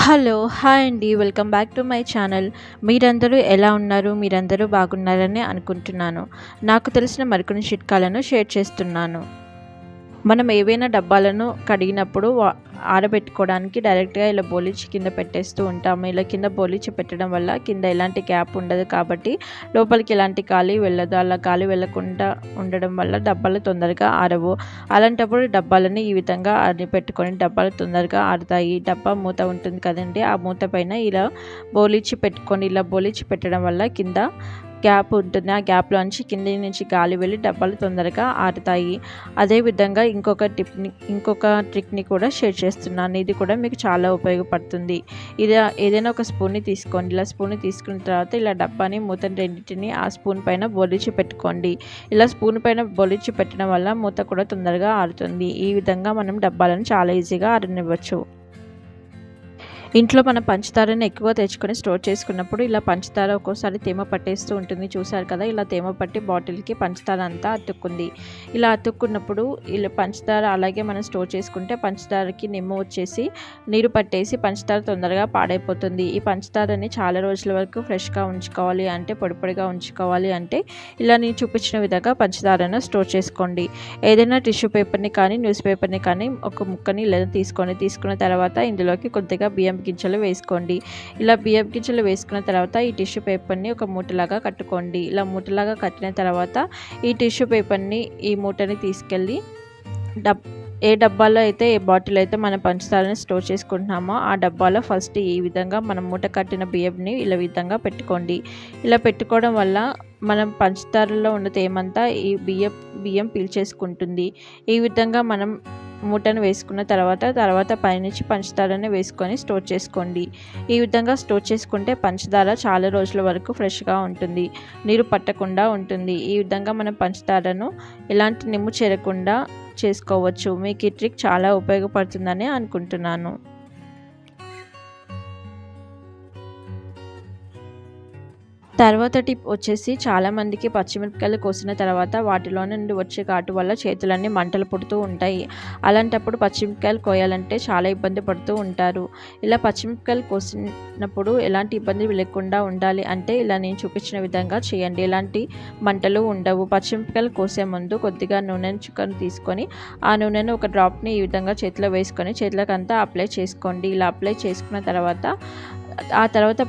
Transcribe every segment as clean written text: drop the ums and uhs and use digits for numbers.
Hello! Hi అండి. Welcome back to my channel. మీరందరూ ఎలా ఉన్నారు? మీరందరూ బాగున్నారని అనుకుంటున్నాను. నాకు తెలిసిన మరికొన్ని చిట్కాలను షేర్ చేస్తున్నాను. మనం ఏవైనా డబ్బాలను కడిగినప్పుడు ఆరబెట్టుకోవడానికి డైరెక్ట్‌గా ఇలా బోలిచి కింద పెట్టేస్తూ ఉంటాము. ఇలా కింద బోలిచి పెట్టడం వల్ల కింద ఎలాంటి గ్యాప్ ఉండదు కాబట్టి లోపలికి ఎలాంటి గాలి వెళ్ళదు. అలా గాలి వెళ్ళకుండా ఉండడం వల్ల డబ్బాలు తొందరగా ఆరవు. అలాంటప్పుడు డబ్బాలని ఈ విధంగా పెట్టుకొని డబ్బాలు తొందరగా ఆరుతాయి. డబ్బా మూత ఉంటుంది కదండీ! ఆ మూత పైన ఇలా బోలిచి పెట్టుకొని ఇలా బోలిచి పెట్టడం వల్ల కింద గ్యాప్ ఉంటుంది. ఆ గ్యాప్‌లోంచి కింది నుంచి గాలి వెళ్ళి డబ్బాలు తొందరగా ఆరుతాయి. అదేవిధంగా ఇంకొక ట్రిక్‌ని కూడా షేర్ చేస్తున్నాను. ఇది కూడా మీకు చాలా ఉపయోగపడుతుంది. ఏదైనా ఒక స్పూన్‌ని తీసుకోండి. ఇలా స్పూన్‌ని తీసుకున్న తర్వాత ఇలా డబ్బాని మూతని రెండిటిని ఆ స్పూన్ పైన బొలిచి పెట్టుకోండి. ఇలా స్పూన్ పైన బొలిచి పెట్టడం వల్ల మూత కూడా తొందరగా ఆరుతుంది. ఈ విధంగా మనం డబ్బాలను చాలా ఈజీగా ఆరనివ్వచ్చు. ఇంట్లో మనం పంచదారని ఎక్కువ తెచ్చుకొని స్టోర్ చేసుకున్నప్పుడు ఇలా పంచదార ఒక్కోసారి తేమ పట్టేస్తూ ఉంటుంది. చూసారు కదా, ఇలా తేమ పట్టి బాటిల్కి పంచదార అంతా అతుక్కుంది. ఇలా అతుక్కున్నప్పుడు ఇలా పంచదార అలాగే మనం స్టోర్ చేసుకుంటే పంచదారకి నిమ్మ వచ్చేసి నీరు పట్టేసి పంచదార తొందరగా పాడైపోతుంది. ఈ పంచదారని చాలా రోజుల వరకు ఫ్రెష్గా ఉంచుకోవాలి అంటే పొడిగా ఉంచుకోవాలి అంటే ఇలా నేను చూపించిన విధంగా పంచదారను స్టోర్ చేసుకోండి. ఏదైనా టిష్యూ పేపర్ని కానీ న్యూస్ పేపర్ని కానీ ఒక ముక్కని ఇలా తీసుకున్న తర్వాత ఇందులోకి కొద్దిగా బియ్యం గింజలు వేసుకోండి. ఇలా బియ్యం గింజలు వేసుకున్న తర్వాత ఈ టిష్యూ పేపర్ని ఒక మూటలాగా కట్టుకోండి. ఇలా మూటలాగా కట్టిన తర్వాత ఈ టిష్యూ పేపర్ని ఈ మూటని తీసుకెళ్ళి ఏ డబ్బాలో అయితే ఏ బాటిల్ అయితే మనం పంచదారని స్టోర్ చేసుకుంటున్నామో ఆ డబ్బాలో ఫస్ట్ ఈ విధంగా మనం మూట కట్టిన బియ్యంని ఇలా విధంగా పెట్టుకోండి. ఇలా పెట్టుకోవడం వల్ల మనం పంచదారలో ఉన్న తేమంతా ఈ బియ్యం పీల్చేసుకుంటుంది. ఈ విధంగా మనం మూటను వేసుకున్న తర్వాత పైనుంచి పంచదారని వేసుకొని స్టోర్ చేసుకోండి. ఈ విధంగా స్టోర్ చేసుకుంటే పంచదార చాలా రోజుల వరకు ఫ్రెష్గా ఉంటుంది, నీరు పట్టకుండా ఉంటుంది. ఈ విధంగా మనం పంచదారను ఎలాంటి నిమ్ము చేరకుండా చేసుకోవచ్చు. మీకు ఈ ట్రిక్ చాలా ఉపయోగపడుతుందని అనుకుంటున్నాను. తర్వాత టిప్ వచ్చేసి చాలామందికి పచ్చిమిరపకాయలు కోసిన తర్వాత వాటిలో నుండి వచ్చే ఘాటు వల్ల చేతులన్నీ మంటలు పుడుతూ ఉంటాయి. అలాంటప్పుడు పచ్చిమిరపకాయలు కోయాలంటే చాలా ఇబ్బంది పడుతూ ఉంటారు. ఇలా పచ్చిమిరపకాయలు కోసినప్పుడు ఎలాంటి ఇబ్బంది లేకుండా ఉండాలి అంటే ఇలా నేను చూపించిన విధంగా చేయండి. ఎలాంటి మంటలు ఉండవు. పచ్చిమిరపకాయలు కోసే ముందు కొద్దిగా నూనె చుక్కను తీసుకొని ఆ నూనెను ఒక డ్రాప్ని ఈ విధంగా చేతిలో వేసుకొని చేతులకంతా అప్లై చేసుకోండి. ఇలా అప్లై చేసుకున్న తర్వాత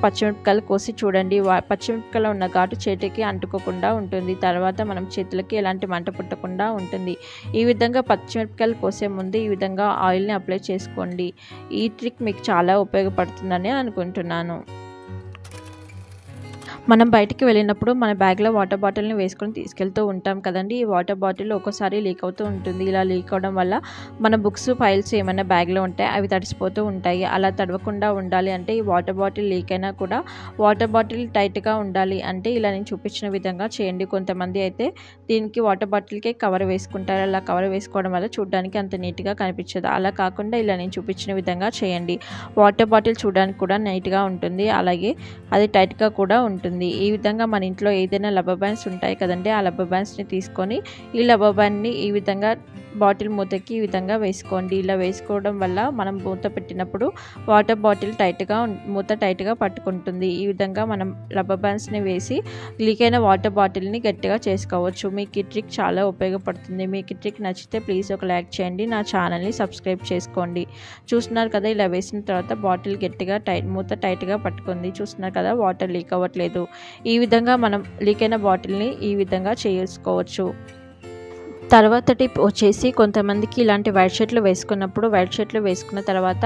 పచ్చిమిరపకాయలు కోసి చూడండి. పచ్చిమిరపకాయలో ఉన్న ఘాటు చేతికి అంటుకోకుండా ఉంటుంది. తర్వాత మనం చేతులకి ఎలాంటి మంట పుట్టకుండా ఉంటుంది. ఈ విధంగా పచ్చిమిరపకాయలు కోసే ముందు ఈ విధంగా ఆయిల్ని అప్లై చేసుకోండి. ఈ ట్రిక్ మీకు చాలా ఉపయోగపడుతుందని అనుకుంటున్నాను. మనం బయటికి వెళ్ళినప్పుడు మన బ్యాగ్లో వాటర్ బాటిల్ని వేసుకొని తీసుకెళ్తూ ఉంటాం కదండి. ఈ వాటర్ బాటిల్ ఒక్కోసారి లీక్ అవుతూ ఉంటుంది. ఇలా లీక్ అవడం వల్ల మన బుక్స్ ఫైల్స్ ఏమైనా బ్యాగ్లో ఉంటే అవి తడిసిపోతూ ఉంటాయి. అలా తడవకుండా ఉండాలి అంటే ఈ వాటర్ బాటిల్ లీక్ అయినా కూడా వాటర్ బాటిల్ టైట్గా ఉండాలి అంటే ఇలా నేను చూపించిన విధంగా చేయండి. కొంతమంది అయితే దీనికి వాటర్ బాటిల్కే కవర్ వేసుకుంటారు. అలా కవర్ వేసుకోవడం వల్ల చూడడానికి అంత నీట్గా కనిపించదు. అలా కాకుండా ఇలా నేను చూపించిన విధంగా చేయండి. వాటర్ బాటిల్ చూడడానికి కూడా నీట్గా ఉంటుంది, అలాగే అది టైట్గా కూడా ఉంటుంది. ఈ విధంగా మన ఇంట్లో ఏదైనా రబ్బర్ బ్యాండ్స్ ఉంటాయి కదండి, ఆ రబ్బర్ బ్యాండ్స్ని తీసుకొని ఈ రబ్బర్ బ్యాండ్ని ఈ విధంగా బాటిల్ మూతకి ఈ విధంగా వేసుకోండి. ఇలా వేసుకోవడం వల్ల మనం మూత పెట్టినప్పుడు వాటర్ బాటిల్ మూత టైట్గా పట్టుకుంటుంది. ఈ విధంగా మనం రబ్బర్ బ్యాండ్స్ని వేసి లీక్ అయిన వాటర్ బాటిల్ని గట్టిగా చేసుకోవచ్చు. మీకు ఈ ట్రిక్ చాలా ఉపయోగపడుతుంది. మీకు ఈ ట్రిక్ నచ్చితే ప్లీజ్ ఒక లైక్ చేయండి, నా ఛానల్ని సబ్స్క్రైబ్ చేసుకోండి. చూస్తున్నారు కదా, ఇలా వేసిన తర్వాత బాటిల్ గట్టిగా మూత టైట్గా పట్టుకుంది. చూస్తున్నారు కదా, వాటర్ లీక్ అవ్వట్లేదు. ఈ విధంగా మనం లీక్ అయిన బాటిల్ని ఈ విధంగా చేసుకోవచ్చు. తర్వాత టిప్ వచ్చేసి కొంతమందికి ఇలాంటి వైట్ షర్ట్లు వేసుకున్న తర్వాత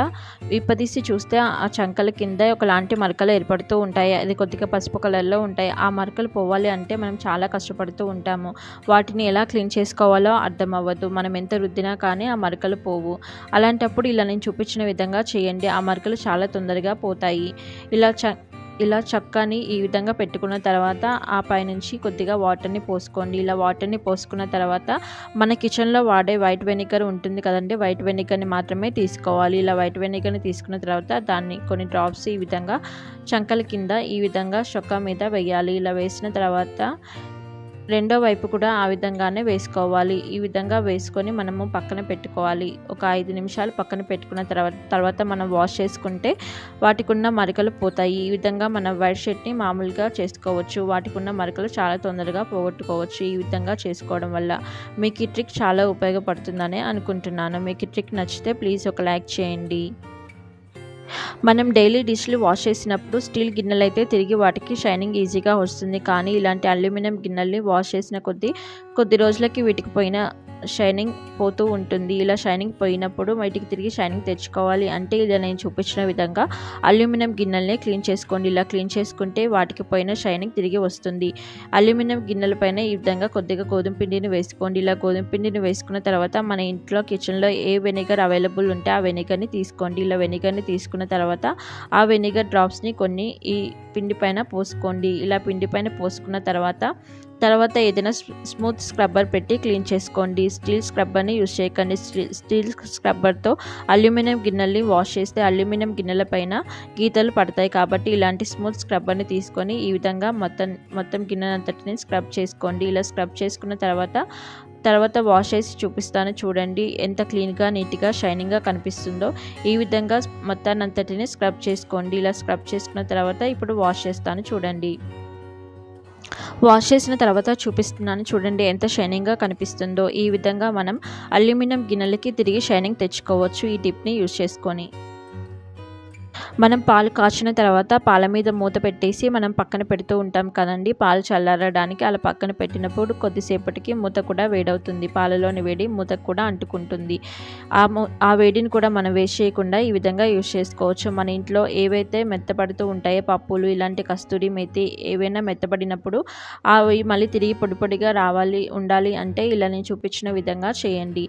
విప్పదీసి చూస్తే ఆ చంకల కింద ఒకలాంటి మరకలు ఏర్పడుతూ ఉంటాయి. అది కొద్దిగా పసుపు కలర్లో ఉంటాయి. ఆ మరకలు పోవాలి అంటే మనం చాలా కష్టపడుతూ ఉంటాము. వాటిని ఎలా క్లీన్ చేసుకోవాలో అర్థం అవ్వదు. మనం ఎంత రుద్దినా కానీ ఆ మరకలు పోవు. అలాంటప్పుడు ఇలా నేను చూపించిన విధంగా చేయండి. ఆ మరకలు చాలా తొందరగా పోతాయి. ఇలా చక్కని ఈ విధంగా పెట్టుకున్న తర్వాత ఆ పైనుంచి కొద్దిగా వాటర్ని పోసుకోండి. ఇలా వాటర్ని పోసుకున్న తర్వాత మన కిచెన్లో వాడే వైట్ వెనిగర్ ఉంటుంది కదండి, వైట్ వెనిగర్ని మాత్రమే తీసుకోవాలి. ఇలా వైట్ వెనిగర్ని తీసుకున్న తర్వాత దాన్ని కొన్ని డ్రాప్స్ ఈ విధంగా చంకల కింద ఈ విధంగా చొక్కా మీద వేయాలి. ఇలా వేసిన తర్వాత రెండో వైపు కూడా ఆ విధంగానే వేసుకోవాలి. ఈ విధంగా వేసుకొని మనము పక్కన పెట్టుకోవాలి. ఒక 5 నిమిషాలు పక్కన పెట్టుకున్న తర్వాత మనం వాష్ చేసుకుంటే వాటికి ఉన్న మరకలు పోతాయి. ఈ విధంగా మనం వైట్ షర్ట్ని మామూలుగా చేసుకోవచ్చు. వాటికి ఉన్న మరకలు చాలా తొందరగా పోగొట్టుకోవచ్చు ఈ విధంగా చేసుకోవడం వల్ల. మీకు ఈ ట్రిక్ చాలా ఉపయోగపడుతుందని అనుకుంటున్నాను. మీకు ఈ ట్రిక్ నచ్చితే ప్లీజ్ ఒక లైక్ చేయండి. మనం డైలీ డిష్లు వాష్ చేసినప్పుడు స్టీల్ గిన్నెలు అయితే తిరిగి వాటికి షైనింగ్ ఈజీగా వస్తుంది. కానీ ఇలాంటి అల్యూమినియం గిన్నెల్ని వాష్ చేసిన కొద్ది రోజులకి వీటికి పోయిన షైనింగ్ పోతూ ఉంటుంది. ఇలా షైనింగ్ పోయినప్పుడు వీటికి తిరిగి షైనింగ్ తెచ్చుకోవాలి అంటే ఇలా నేను చూపించిన విధంగా అల్యూమినియం గిన్నెల్ని క్లీన్ చేసుకోండి. ఇలా క్లీన్ చేసుకుంటే వాటికి పోయిన షైనింగ్ తిరిగి వస్తుంది. అల్యూమినియం గిన్నెల పైన ఈ విధంగా కొద్దిగా గోధుమ పిండిని వేసుకోండి. ఇలా గోధుమ పిండిని వేసుకున్న తర్వాత మన ఇంట్లో కిచెన్లో ఏ వెనిగర్ అవైలబుల్ ఉంటే ఆ వెనిగర్ని తీసుకోండి. ఇలా వెనిగర్ని తీసుకున్న తర్వాత ఆ వెనిగర్ డ్రాప్స్ని కొన్ని ఈ పిండి పైన పోసుకోండి. ఇలా పిండి పైన పోసుకున్న తర్వాత ఏదైనా స్మూత్ స్క్రబ్బర్ పెట్టి క్లీన్ చేసుకోండి. స్టీల్ స్క్రబ్బర్ని యూజ్ చేయకండి. స్టీల్ స్క్రబ్బర్తో అల్యూమినియం గిన్నెల్ని వాష్ చేస్తే అల్యూమినియం గిన్నెల పైన గీతలు పడతాయి. కాబట్టి ఇలాంటి స్మూత్ స్క్రబ్బర్ని తీసుకొని ఈ విధంగా మొత్తం గిన్నెనంతటిని స్క్రబ్ చేసుకోండి. ఇలా స్క్రబ్ చేసుకున్న తర్వాత వాష్ చేసి చూపిస్తాను చూడండి ఎంత క్లీన్గా నీట్గా షైనింగ్గా కనిపిస్తుందో. ఈ విధంగా మొత్తాన్ని అంతటిని స్క్రబ్ చేసుకోండి. ఇలా స్క్రబ్ చేసుకున్న తర్వాత ఇప్పుడు వాష్ చేస్తాను చూడండి. వాష్ చేసిన తర్వాత చూపిస్తున్నాను చూడండి ఎంత షైనింగ్గా కనిపిస్తుందో. ఈ విధంగా మనం అల్యూమినియం గిన్నెలకి తిరిగి షైనింగ్ తెచ్చుకోవచ్చు ఈ టిప్ని యూజ్ చేసుకొని. మనం పాలు కాచిన తర్వాత పాల మీద మూత పెట్టేసి మనం పక్కన పెడుతూ ఉంటాం కదండి పాలు చల్లారడానికి. అలా పక్కన పెట్టినప్పుడు కొద్దిసేపటికి మూత కూడా వేడవుతుంది. పాలలోని వేడి మూతకు కూడా అంటుకుంటుంది. ఆ వేడిని కూడా మనం వేస్ట్ చేయకుండా ఈ విధంగా యూజ్ చేసుకోవచ్చు. మన ఇంట్లో ఏవైతే మెత్తపడుతూ ఉంటాయో పప్పులు ఇలాంటి కస్తూరి మేతి ఏవైనా మెత్తపడినప్పుడు అవి మళ్ళీ తిరిగి పొడిగా ఉండాలి అంటే ఇలా నేను చూపించిన విధంగా చేయండి.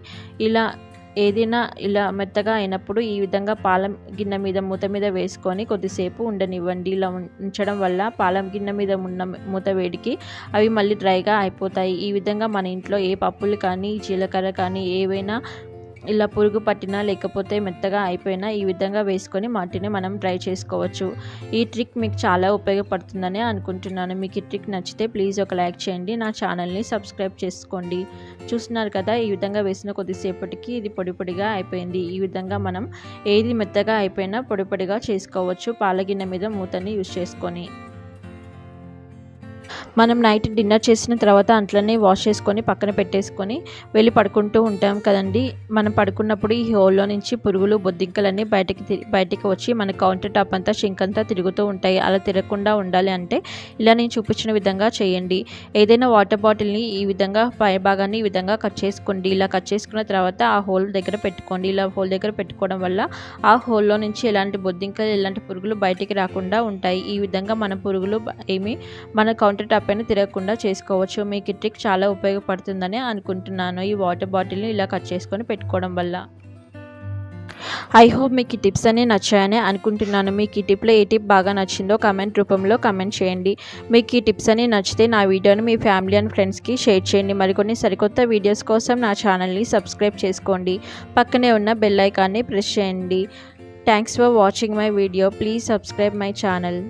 ఏదైనా ఇలా మెత్తగా అయినప్పుడు ఈ విధంగా పాలం గిన్నె మీద మూత మీద వేసుకొని కొద్దిసేపు ఉండనివ్వండి. ఇలా ఉంచడం వల్ల పాలం గిన్నె మీద ఉన్న మూత వేడికి అవి మళ్ళీ డ్రైగా అయిపోతాయి. ఈ విధంగా మన ఇంట్లో ఏ పప్పులు కానీ జీలకర్ర కానీ ఏవైనా ఇలా పురుగు పట్టినా లేకపోతే మెత్తగా అయిపోయినా ఈ విధంగా వేసుకొని వాటిని మనం డ్రై చేసుకోవచ్చు. ఈ ట్రిక్ మీకు చాలా ఉపయోగపడుతుందని అనుకుంటున్నాను. మీకు ఈ ట్రిక్ నచ్చితే ప్లీజ్ ఒక లైక్ చేయండి. నా ఛానల్ని సబ్స్క్రైబ్ చేసుకోండి. చూస్తున్నారు కదా ఈ విధంగా వేసిన కొద్దిసేపటికి ఇది పొడిగా అయిపోయింది. ఈ విధంగా మనం ఏది మెత్తగా అయిపోయినా పొడిగా చేసుకోవచ్చు పాల గిన్నె మీద మూతని యూజ్ చేసుకొని. మనం నైట్ డిన్నర్ చేసిన తర్వాత అంట్లనే వాష్ చేసుకొని పక్కన పెట్టేసుకొని వెళ్ళి పడుకుంటూ ఉంటాం కదండి. మనం పడుకున్నప్పుడు ఈ హోల్లో నుంచి పురుగులు బొద్దింకలన్నీ బయటికి వచ్చి మన కౌంటర్ టాప్ అంతా షింక్ అంతా తిరుగుతూ ఉంటాయి. అలా తిరగకుండా ఉండాలి అంటే ఇలా నేను చూపించిన విధంగా చేయండి. ఏదైనా వాటర్ బాటిల్ని ఈ విధంగా పై భాగాన్ని ఈ విధంగా కట్ చేసుకోండి. ఇలా కట్ చేసుకున్న తర్వాత ఆ హోల్ దగ్గర పెట్టుకోండి. ఇలా హోల్ దగ్గర పెట్టుకోవడం వల్ల ఆ హోల్లో నుంచి ఎలాంటి బొద్దింకలు ఎలాంటి పురుగులు బయటికి రాకుండా ఉంటాయి. ఈ విధంగా మన పురుగులు మన కౌంటర్ టాప్ పైన తిరగకుండా చేసుకోవచ్చు. మీకు ఈ ట్రిక్ చాలా ఉపయోగపడుతుందని అనుకుంటున్నాను. ఈ వాటర్ బాటిల్ని ఇలా కట్ చేసుకొని పెట్టుకోవడం వల్ల. ఐ హోప్ మీకు ఈ టిప్స్ అన్నీ నచ్చాయని అనుకుంటున్నాను. మీకు ఈ టిప్లో ఏ టిప్ బాగా నచ్చిందో కామెంట్ రూపంలో కామెంట్ చేయండి. మీకు ఈ టిప్స్ అన్నీ నచ్చితే నా వీడియోని మీ ఫ్యామిలీ అండ్ ఫ్రెండ్స్కి షేర్ చేయండి. మరికొన్ని సరికొత్త వీడియోస్ కోసం నా ఛానల్ని సబ్స్క్రైబ్ చేసుకోండి. పక్కనే ఉన్న బెల్ ఐకాన్ని ప్రెస్ చేయండి. Thanks for watching my video. Please subscribe my channel.